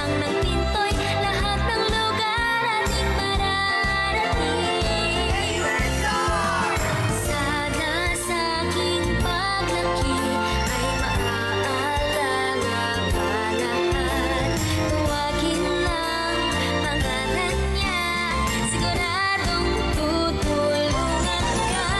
Lamang ng pinto'y lahat ng lugar ating mararating. Sana sa aking paglaki ay maaalala pa lahat. Tuwagin lang pangalan niya, siguradong tutulungan ka.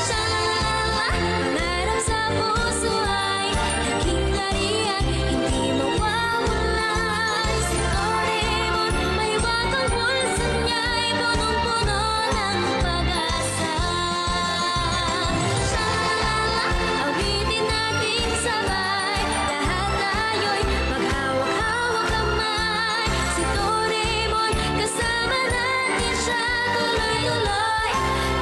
Sha-la-la-la, pangarap sa puso ay aking harian, hindi mawawalan. Si Doraemon, may bagong pulso niya'y punong-puno ng pag-asa. Sha-la-la-la, awitin natin sabay, lahat tayo'y maghawak-hawak kamay. Si Doraemon, kasama natin siya, tuloy-tuloy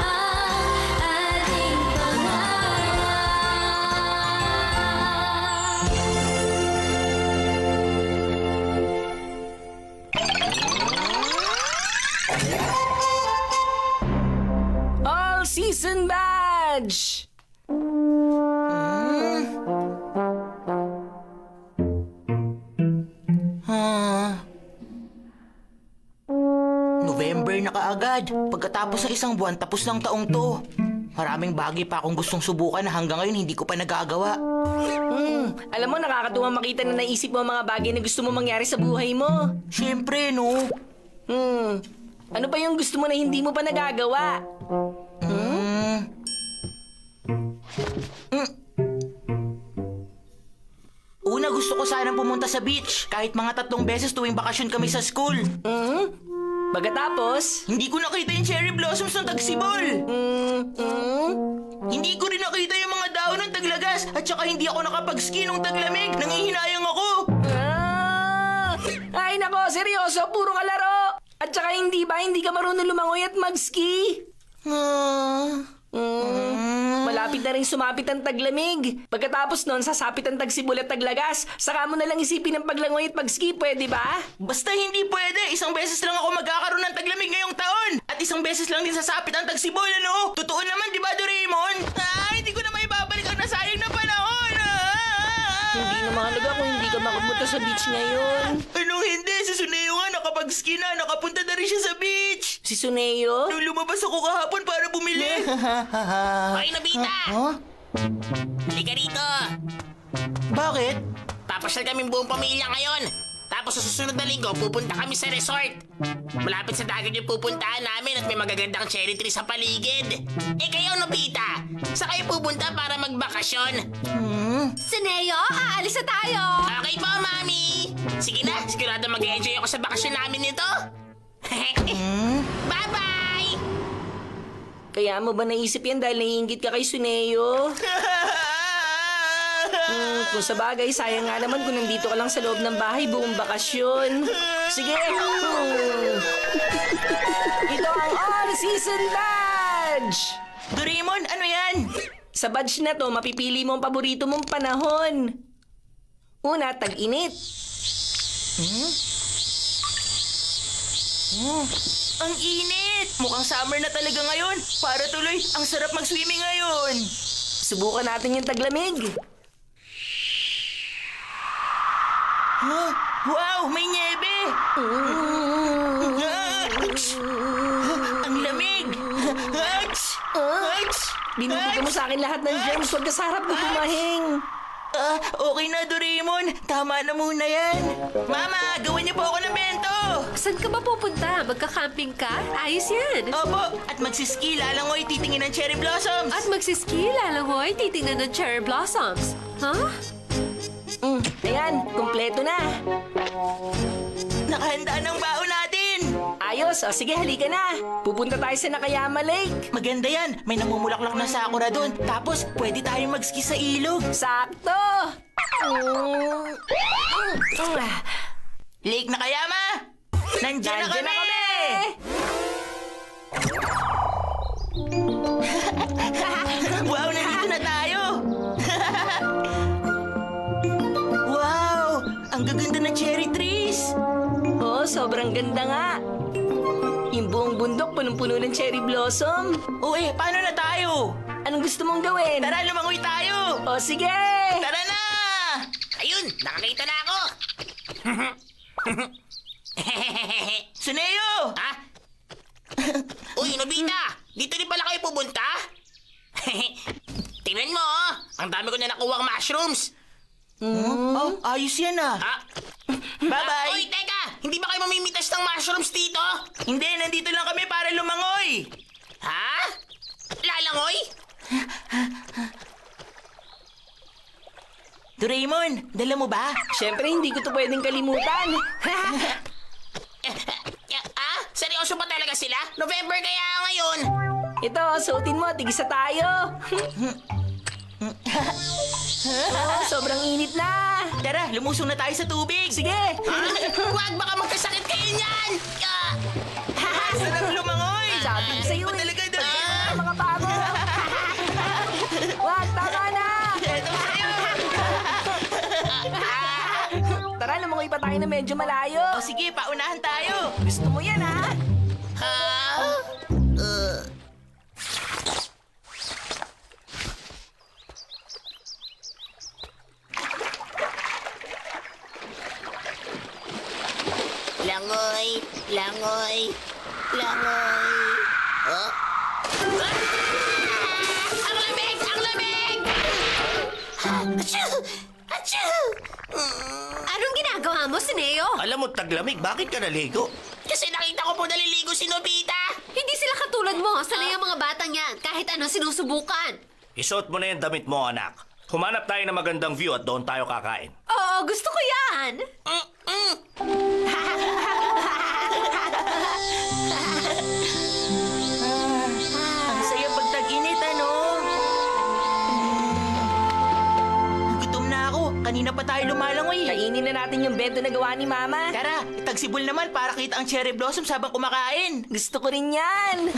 ang ating pangarap. All-season badge! November na kaagad. Pagkatapos ng isang buwan, tapos ng taong to. Maraming bagay pa akong gustong subukan na hanggang ngayon hindi ko pa nagagawa. Alam mo, nakakatuwa makita na naisip mo ang mga bagay na gusto mo mangyari sa buhay mo. Siyempre, no? Ano pa yung gusto mo na hindi mo pa nagagawa? Una, gusto ko sanang pumunta sa beach. Kahit mga 3 beses tuwing bakasyon kami sa school. Pagkatapos, Hindi ko nakita yung cherry blossoms ng Tagsibol. Hindi ko rin nakita yung mga daon ng Taglagas. At saka hindi ako nakapag-ski nung Taglamig. Nangihinayang ako. Ay nako, seryoso, puro ka laro. At saka hindi ka marunong lumangoy at mag-ski? Malapit na rin sumapit ang taglamig. Pagkatapos nun, sasapit ang tagsibol at taglagas. Saka mo na lang isipin ang paglangoy at pag-ski, pwede ba? Basta hindi pwede. Isang beses lang ako magkakaroon ng Taglamig ngayong taon. At isang beses lang din sasapit ang Tagsibol, ano? Totoo naman, di ba, Doraemon? Hindi ko na maibabalik ang nasayang na panahon. Hindi na mahalaga kung hindi ka makapunta sa beach ngayon. Anong hindi? Si Suneo nga nakapag-ski na. Nakapunta na rin siya sa beach. Si Suneo? Nung lumabas ako kahapon para bumili. Hoy, Nobita! Huh? Halika rito! Bakit? Papasyal kaming buong pamilya ngayon. Tapos sa susunod na linggo, pupunta kami sa resort. Malapit sa dagat yung pupuntahan namin at may magagandang cherry tree sa paligid. Eh kayo, Nobita, sa kayo pupunta para magbakasyon? Suneo, aalis na tayo! Okay po, Mami! Sige na, sigurado mag-enjoy ako sa bakasyon namin nito. Bye-bye! Kaya mo ba naisip yan dahil naiingit ka kay Suneo? Kung sa bagay, sayang nga naman kung nandito ka lang sa loob ng bahay buong bakasyon. Sige! Ito ang all-season badge! Doraemon, ano yan? Sa badge na to, mapipili mo ang paborito mong panahon. Una, tag-init. Ang init! Mukhang summer na talaga ngayon. Para tuloy, ang sarap mag-swimming ngayon. Subukan natin yung taglamig. Wow, may niebe! Ang lamig! Binibigyan mo sa akin lahat ng germs. Huwag ka sa harap ko bumahing. Okay na, Doraemon. Tama na muna yan. Mama, gawin niyo po ako ng bento. Saan ka ba pupunta? Magka-camping ka? Ayos yan. Opo, at magsiski, lalangoy, titingin ng cherry blossoms. At magsiski, lalangoy, titingnan ng cherry blossoms. Huh? Ayan, kumpleto na. Nakahanda ng baon natin. Ayos, o sige, halika na. Pupunta tayo sa Nakayama Lake. Maganda yan. May namumulaklak na sakura doon. Tapos, pwede tayong mag-ski sa ilog. Sakto! Lake Nakayama! Nandiyan na Nandiyan kami! na kami! Wow, nandito na tayo! Wow! Ang gaganda ng cherry trees! Oo, sobrang ganda nga. Yung buong bundok punong-puno ng cherry blossom. O paano na tayo? Anong gusto mong gawin? Tara, lumangoy tayo! O sige! Tara na! Ayun, nakakita na ako. Suneo! Ha? Uy, Nobita! Dito din pala kayo pupunta? Tingnan mo, oh. Ang dami ko na nakuha mushrooms. Oh, ayos yan ah. Ha? Bye-bye! Uy, teka! Hindi ba kayo mamimitas ng mushrooms dito? Hindi, nandito lang kami para lumangoy. Ha? Lalangoy? Doraemon, dala mo ba? Siyempre, hindi ko to pwedeng kalimutan. Seryoso ba talaga sila? November kaya ngayon? Ito, suotin mo, tigisa tayo. Oh, sobrang init na. Tara, lumusong na tayo sa tubig. Sige. Huwag, baka magkasakit kayo niyan! Sarap lumangoy. Sabi ko sa'yo Iba eh. talaga, Doraemon. Ang mga bago. Wag, tama na. Ito sa'yo. Tara, lumangoy pa tayo na medyo malayo. O sige, paunahan tayo. Gusto mo yan, ha? Langoy, langoy, langoy. Oh? Ang lamig! Ang lamig! Achoo! Achoo! Anong ginagawa mo, Sineo? Alam mo, taglamig, bakit ka naligo? Kasi nakita ko po naliligo si Nobita. Hindi sila katulad mo. Sanay ang mga batang yan. Kahit anong sinusubukan. Isuot mo na yung damit mo, anak. Humanap tayo ng magandang view at doon tayo kakain. Oo, gusto ko yan. Ang saya pag tag-init, ano? Gutom na ako. Kanina pa tayo lumalangoy. Kainin na natin yung bento na gawa ni Mama. Tara, itagsibol naman para kita ang cherry blossoms habang kumakain. Gusto ko rin yan.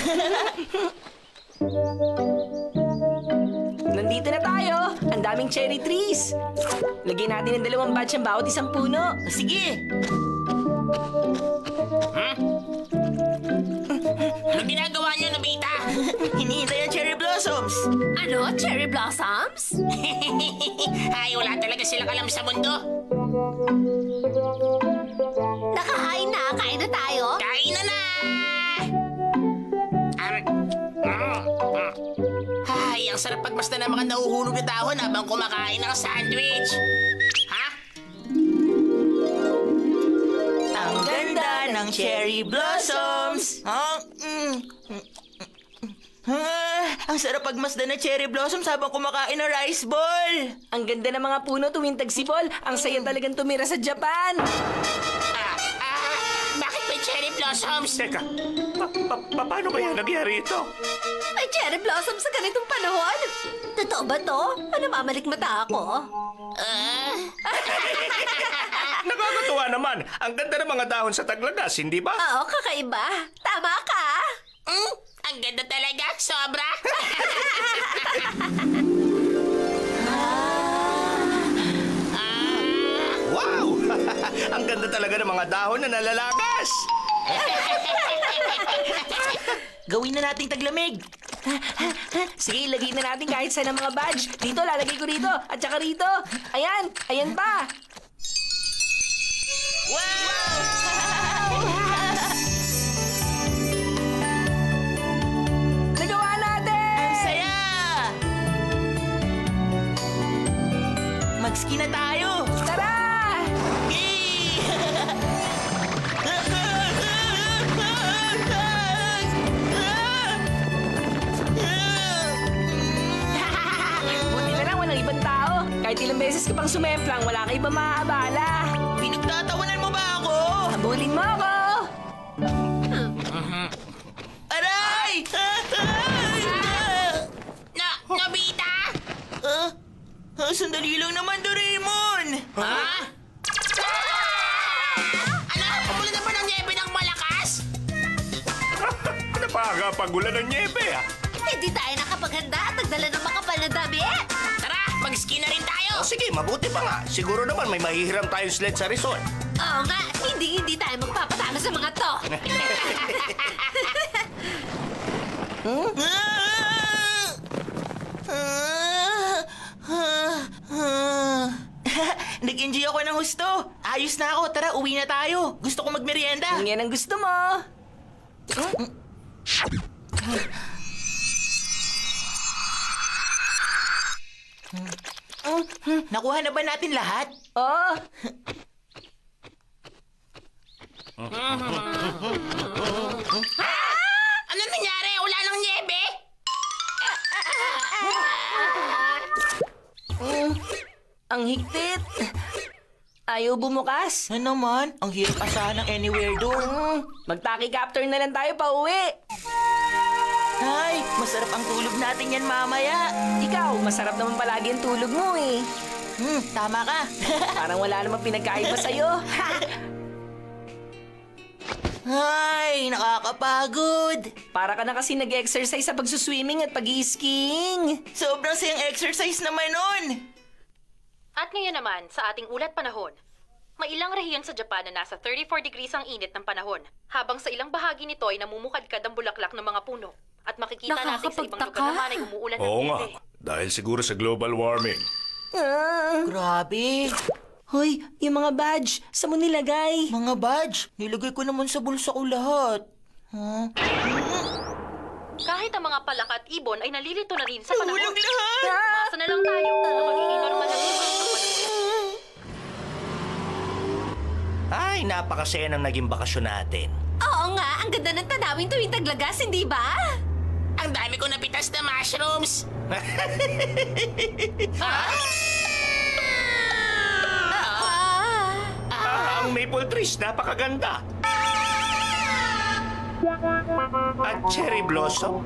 Nandito na tayo. Ang daming cherry trees. Lagyan natin ng 2 batch ang bawat isang puno. Sige. Ano ginagawa niyo, Nobita? Hinihintay ang cherry blossoms. Ano? Cherry blossoms? Ay, wala talaga silang alam sa mundo. Nakahain na. Kain na tayo. Kain na na! Ay, ang sarap pagmasta ng mga nahuhulog na dahon habang kumakain ng sandwich. Ha? Ang ganda ng cherry blossoms. Ang sarap pagmasdan ng cherry blossoms habang kumakain ng rice ball. Ang ganda ng mga puno tuwing tagsibol. Ang saya talagang tumira sa Japan. Bakit may cherry blossoms? Teka, paano kaya nangyari ito? May cherry blossoms sa ganitong panahon? Totoo ba to? Ano, mamalikmata ako? Nakakatuwa naman. Ang ganda ng mga dahon sa taglagas, hindi ba? Oo, kakaiba. Tama ka. Ang ganda talaga, sobra. Wow! Ang ganda talaga ng mga dahon na nalalagas. Gawin na nating taglamig. Sige, ilagay na natin kahit saan ang mga badge. Dito, lalagay ko rito. At saka rito. Ayan, ayan pa. Nagawa natin! Ang saya! Mag-ski na tayo. Tara! Buti na lang walang ibang tao. Kahit ilang beses ka pang sumemplang, wala ka ibang maaabala. Pinagtatawanan mo ba ako? Habulin mo ako! Aray! Nobita? Sandali lang naman, Doraemon. Ha? Ano? Umulan na ba ng niebe ng malakas? Napakapagulan ng niebe, ah. Hindi tayo nakapaghanda at nagdala ng makapal na damit. Tara, mag-ski na rin tayo. O sige, mabuti pa nga. Siguro naman may mahihiram tayong sled sa resort. Oo nga, hindi tayo magpapatalo sa mga to. Nag Nag-enjoy ako ng husto. Ayos na ako. Tara, uwi na tayo. Gusto ko magmerienda. Kung yan ang gusto mo. Nakuha na ba natin lahat? Oh, Ano nangyari? Wala nang niebe? ang higpit. Ayaw bumukas. Ano naman? Ang hirap asahan ng anywhere door. Magtaki-captor na lang tayo pa uwi. Ay, masarap ang tulog natin yan mamaya. Ikaw, masarap naman palagi ang tulog mo eh. Tama ka. Parang wala namang pinagkaiba sa'yo. Ay, nakakapagod. Para ka na kasi nag-exercise sa pagsuswimming at pag-skiing. Sobrang sayang exercise naman nun. At ngayon naman, sa ating ulat panahon, may ilang rehiyon sa Japan na nasa 34 degrees ang init ng panahon, habang sa ilang bahagi nito ay namumukadkad ang bulaklak ng mga puno. At makikita natin sa ibang lugar naman ay umuulan ng Oo nga, niebe. dahil siguro sa global warming. Grabe. Hoy, yung mga badge, saan mo nilagay? Mga badge, nilagay ko naman sa bulsa ko lahat. Kahit ang mga palaka at ibon ay nalilito na rin sa panahon. Ulang lahat! Umasa na lang tayo na magiging normal ang ibang ng panahon. Ay, napakasaya ng naging bakasyon natin. Oo nga, ang ganda ng tanawin tuwing taglagas, hindi ba? Ang dami ko napitas na mushrooms. Ang maple trees, napakaganda. At cherry blossom.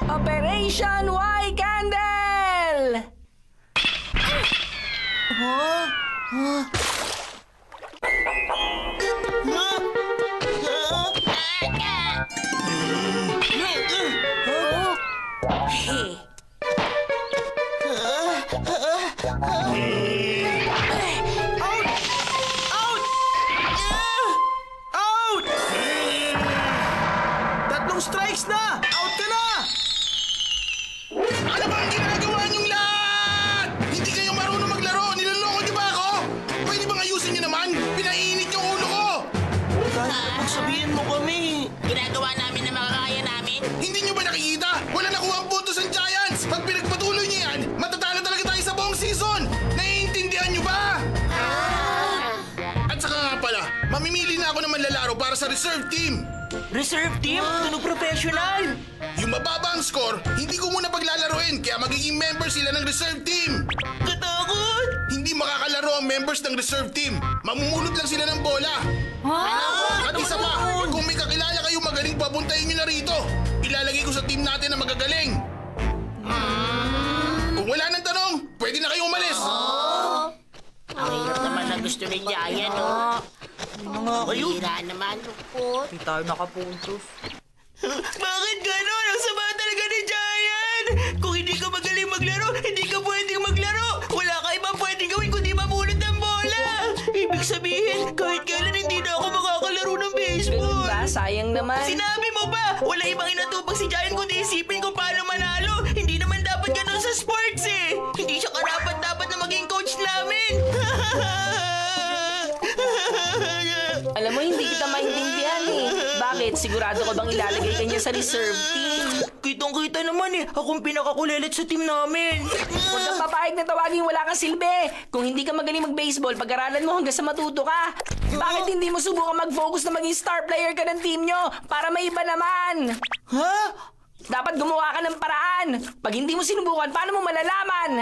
Operation Y Candle! Out! Tatlong strikes na! Out ka na! Ano ba ang ginagawa niyong lahat? Hindi kayo marunong maglaro. Niloloko niyo ba ako? Pwede bang ayusin niyo naman? Pinainit yung ulo ko. Kahit sabihin mo kami. Ginagawa namin na makakaya namin. Hindi niyo ba nakikita? Wala nakuha ang puntos ang Giants. Pag pinagpatuloy niyo yan, matatalo talaga tayo sa buong season. Naiintindihan niyo ba? At saka nga pala, mamimili na ako ng manlalaro para sa reserve team. Reserve team? Tunog professional? Yung mababa ang score, hindi ko muna paglalaroin kaya magiging member sila ng reserve team. Katakot! Hindi makakalaro ang members ng reserve team. Mamumulot lang sila ng bola. At isa pa, kung may kakilala kayo magaling, papuntahin nyo na rito. Ilalagay ko sa team natin na magagaling. Kung wala nang tanong, pwede na kayong umalis. Ang hirap naman na gusto ni Giant, no? Mga kayo. Hira naman. Hindi tayo nakapuntos. Bakit gano'n? Ang sama talaga ni Giant! Kung hindi ka magaling maglaro, hindi ka pwedeng maglaro! Wala ka ibang pwedeng gawin kundi mamulot ng bola! Ibig sabihin, kahit kailan hindi na ako makakalaro ng baseball! Ba, sayang naman. Sinabi mo ba? Wala ibang inatupag si Giant kundi isipin kung paano manalo! Hindi naman dapat gano'n sa sports eh! Hindi siya karapat-dapat na maging coach namin! Alam mo, hindi kita maintindihan eh. Bakit? Sigurado ka bang ilalagay ka niya sa reserve team? Kitang-kita naman eh, akong pinakakulilit sa team namin! Huwag kang papayag na tawagin wala kang silbi. Kung hindi ka magaling mag-baseball, pag-aralan mo hanggang sa matuto ka. Bakit hindi mo subukan mag-focus na maging star player ka ng team nyo? Para may iba naman. Ha? Dapat gumawa ka ng paraan. Pag hindi mo sinubukan, paano mo malalaman?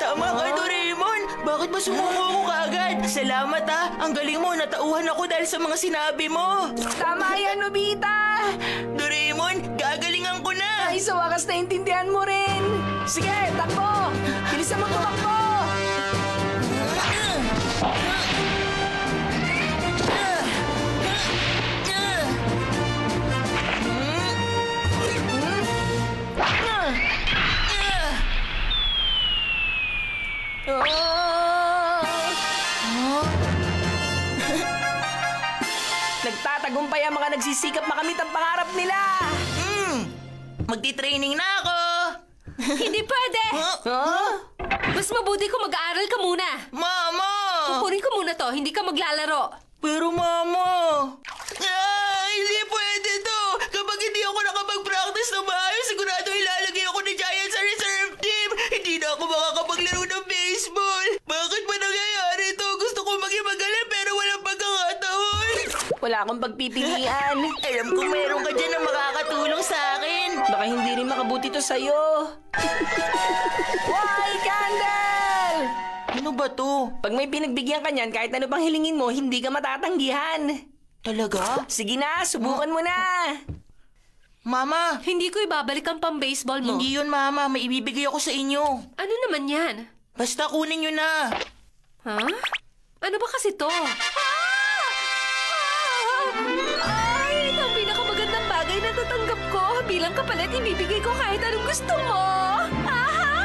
Tama ka, Doraemon! Bakit ba sumuko ako kaagad? Salamat ah! Ang galing mo, natauhan ako dahil sa mga sinabi mo! Tama yan, Nobita. Doraemon, gagalingan ko na! Ay, sa wakas naintindihan mo rin. Sige, takbo. Bilisan mo tumakbo. Nagtatagumpay ang mga nagsisikap makamit ang pangarap nila. Magti-training na ako. Hindi pwede! Mas mabuti kung mag-aaral ka muna. Mama! Kukunin ko muna to, hindi ka maglalaro. Pero mama! Hindi pwede to! Kapag hindi ako nakapag-practice na maayos, sigurado ilalagay ako ni Giant sa reserve team! Hindi na ako makakapaglaro ng baseball! Bakit ba nangyayari to? Gusto ko maging magaling pero walang pagkakataon! Wala akong pagpipilian. Alam ko meron ka dyan na makakatulong sa akin! Baka hindi rin makabuti to sa'yo. Wild Candle! Ano ba to? Pag may pinagbigyan ka niyan, kahit ano pang hilingin mo, hindi ka matatanggihan. Talaga? Sige na, subukan mo na. Mama! Hindi ko ibabalik ang pang-baseball mo. Hindi yun, Mama. May ibibigay ako sa inyo. Ano naman yan? Basta kunin nyo na. Ha? Ano ba kasi to? Ay, ito ang pinakamagandang bagay na tatanggap ko. Bilang kapalit, ibibigay ko kahit anong gusto mo.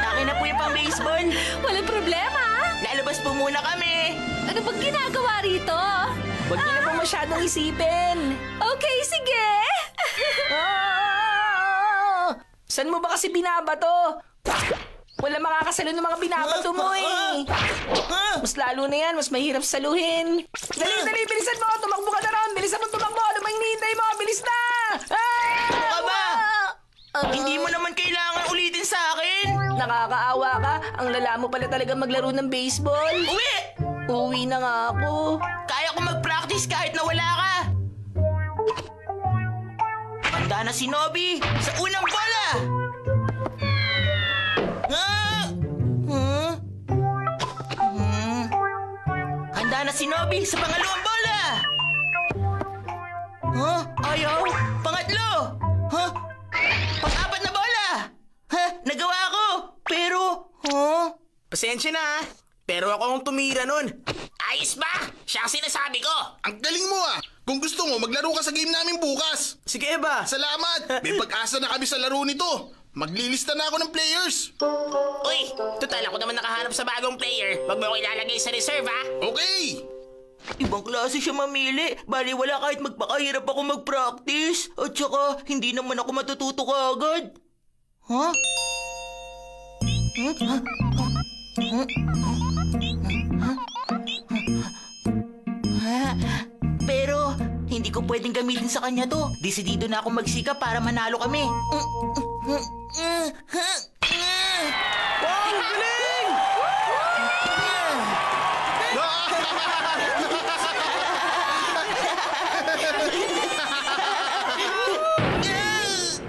Akin na po yung pang-baseball. Walang problema. Lalabas po muna kami. Ano bang ginagawa rito? Huwag niyo na po masyadong isipin. Okay, sige. Saan mo ba kasi binabato? Wala makakasalo ng mga binabato mo eh. Mas lalo na yan, mas mahirap saluhin. Dali, bilisan mo! Tumakbo ka na ron! Bilisan mo tumakbo! Ano bang hinihintay mo? Bilis na! Ano ba? Hindi mo naman kailangan ulitin sa akin. Nakakaawa ka. Ang lala mo pala talaga maglaro ng baseball. Uwi! Uwi na nga ako. Kaya ko mag-practice kahit na wala ka. Handa na si Nobby sa unang bola. Handa na si Nobby sa pangalawang bola. Ayaw. Pangatlo. Pang-apat na bola. Nagawa ko. Pero, Pasensya na, pero ako ang tumira nun. Ayos ba? Siya ang sinasabi ko. Ang galing mo ah! Kung gusto mo, maglaro ka sa game namin bukas! Sige ba? Salamat! May pag-asa na kami sa laro nito! Maglilista na ako ng players! Uy, total ako naman nakahanap sa bagong player. Huwag mo ako ilalagay sa reserve, ha? Okay! ibang klase siya mamili. Bali wala kahit magpakahirap ako mag-practice. At saka, hindi naman ako matututo kaagad. Pero, hindi ko pwedeng gamitin sa kanya to. Desidido na ako magsikap para manalo kami.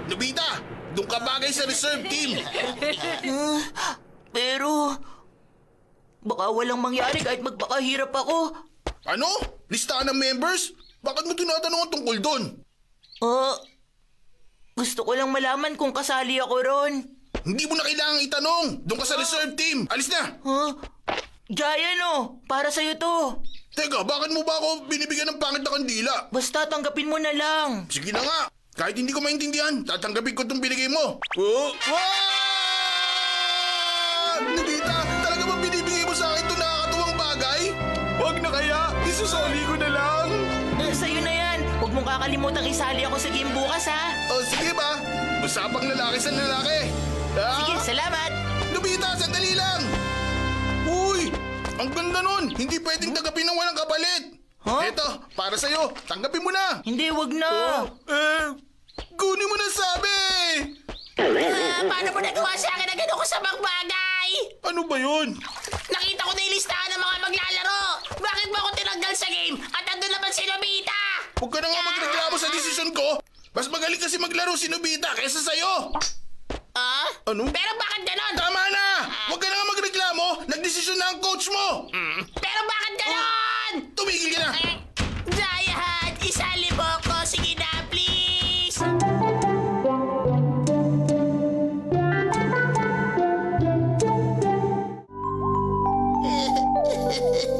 Nobita! Doon ka bagay sa reserve team! Pero, baka walang mangyari kahit magpakahirap ako. Ano? Listahan ng members? Bakit mo tinatanong ang tungkol doon? Gusto ko lang malaman kung kasali ako ron. Hindi mo na kailangang itanong! Doon ka sa reserve team! Alis na! Giant, para sa'yo to. Teka, bakit mo ba ako binibigyan ng pangit na kandila? Basta tanggapin mo na lang. Sige na nga! Kahit hindi ko maintindihan, tatanggapin ko itong binigay mo. Oh! Nobita, talaga ba binibigay mo sa akin itong nakakatuwang bagay? Huwag na kaya, isusoli ko na lang. Sa'yo na yan. Huwag mong kakalimutang isali ako sa game bukas, ha? O sige ba? Usapang lalaki sa lalaki. Sige, salamat. Nobita, sandali lang! Uy! Ang ganda nun! Hindi pwedeng tanggapin ng walang kapalit! Eto, para sa'yo. Tanggapin mo na! Hindi, wag na. Kunin mo na sabi! Paano mo nagawa sa akin na gano'n ko sa mga bagay? Ano ba yun? Nakita ko na yung listahan ng mga maglalaro. Bakit mo ako tinanggal sa game? At nandun naman si Nobita? Huwag ka na nga magreklamo sa desisyon ko! Mas magaling kasi maglaro si Nobita kaysa sa'yo! Ano? Pero bakit ganon? Tama na! Huwag ka na nga magreklamo! Nagdesisyon na ang coach mo! Pero bakit ganon? Tumigil ka na! Giant, isali mo ko. Sige na, please.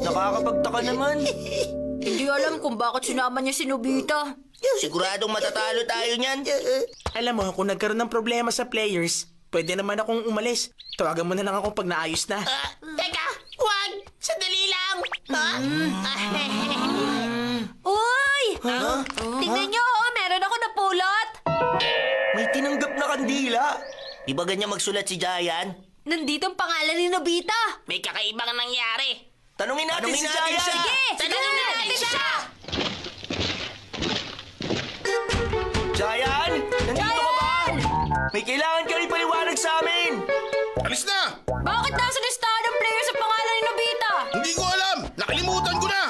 Nakakapagtaka naman. Hindi alam kung bakit sinama niya si Nobita. Siguradong matatalo tayo niyan. Alam mo, kung nagkaroon ng problema sa players, pwede naman akong umalis. Tawagan mo na lang ako pag naayos na. Teka, Wag! Sandali lang! Ha? Uy! Tingnan nyo, meron ako napulot. May tinanggap na kandila. Di ba ganyan magsulat si Giant? Nandito ang pangalan ni Nobita. May kakaibang nangyari. Tanungin natin si Giant. Sige, Tanungin natin siya! Giant! Nandito ka ba? May kailangan ka rin paliwanag sa amin. Alis na! Bakit nasa listahan ng players sa pangalan ni Nobita? Hindi ko alam! Nakalimutan ko na!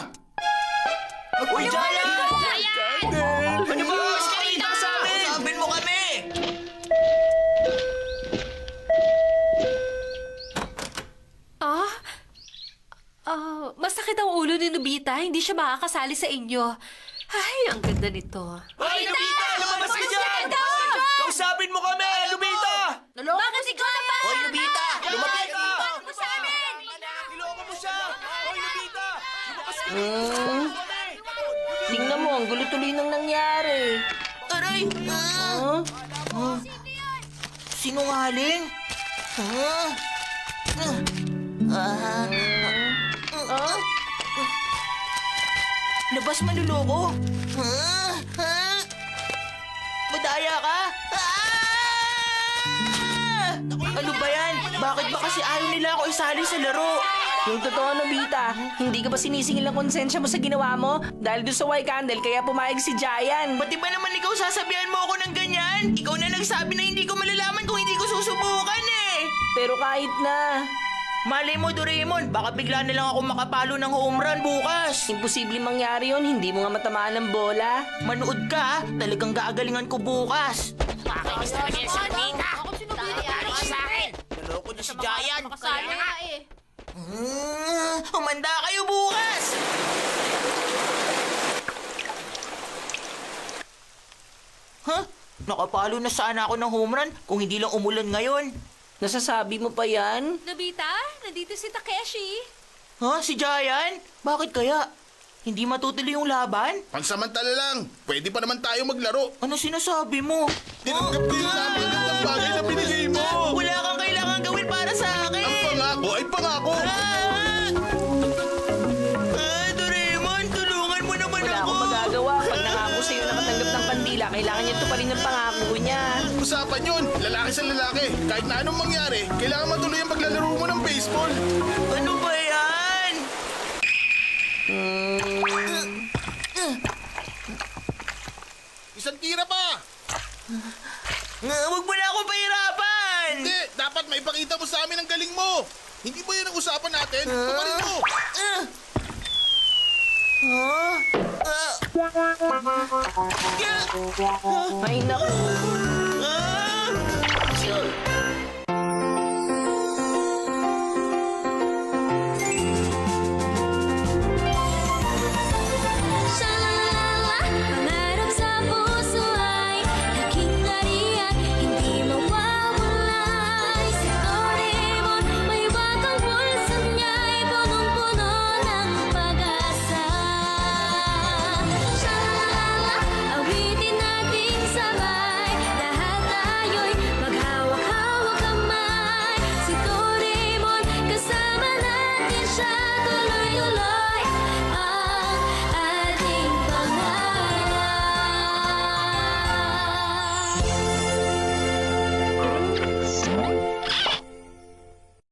Uy, Giant! Ano ba? Dito! Sa amin! Sabihin mo kami! Masakit ang ulo ni Nobita. Hindi siya makakasali sa inyo. Ay, ang ganda nito. Hoy, Lupita! Lumabas ka dyan! Kausapin mo kami, Lupita! Bakit ikaw naman? Hoy, Lupita! Lumapit ka! Iwan mo sa amin! Niloko mo siya! Hoy, Lupita! Lumabas ka! Tingnan mo, ang gulo tuloy nang nangyari. Aray! Huh? Sinungaling? Labas manluloko? Madaya ka? Ano ba yan? Bakit ba kasi ayaw nila ako isali sa laro? Yung totoo, Nobita, hindi ka ba sinisingil ang konsensya mo sa ginawa mo? Dahil doon sa white candle, kaya pumayag si Giant. Pati ba naman ikaw sasabihan mo ako ng ganyan? Ikaw na nagsabi na hindi ko malalaman kung hindi ko susubukan eh! Pero kahit na, Malay mo, Doraemon, baka bigla na lang ako makapalo ng home run bukas. imposible mangyari yon, hindi mo nga matamaan ng bola. Manood ka, talagang gagalingan ko bukas. Makakainis talaga yan si Nobita! Ako si Nobita. Nangyari siya sa akin! Naloko niya si Giant. Kasali nga eh. Humanda kayo bukas! Huh? Nakapalo na sana ako ng home run kung hindi lang umulan ngayon. Nasasabi mo pa yan? Nobita, nandito si Takeshi. Ha? Si Giant? Bakit kaya? Hindi matutuloy yung laban? Pansamantala lang. Pwede pa naman tayo maglaro. Ano sinasabi mo? Tinanggap ko yung napakagandang bagay na binigay mo. Wala kang kailangan gawin para sa akin! Ang pangako ay pangako. Doraemon, tulungan mo naman Wala ako! akong magagawa. Pag nangako sa'yo nakatanggap ng pandila, kailangan niya tuparin ang pangako niya. Usapan yun. Lalaki sa lalaki. Kahit na anong mangyari, kailangan matuloy ang paglalaro mo ng baseball. Ano ba yan? Isang tira pa. Huwag mo na ako pahirapan! Hindi, dapat maipakita mo sa amin ang galing mo. Hindi ba yan ang usapan natin? Tumarin mo. Ay, naku.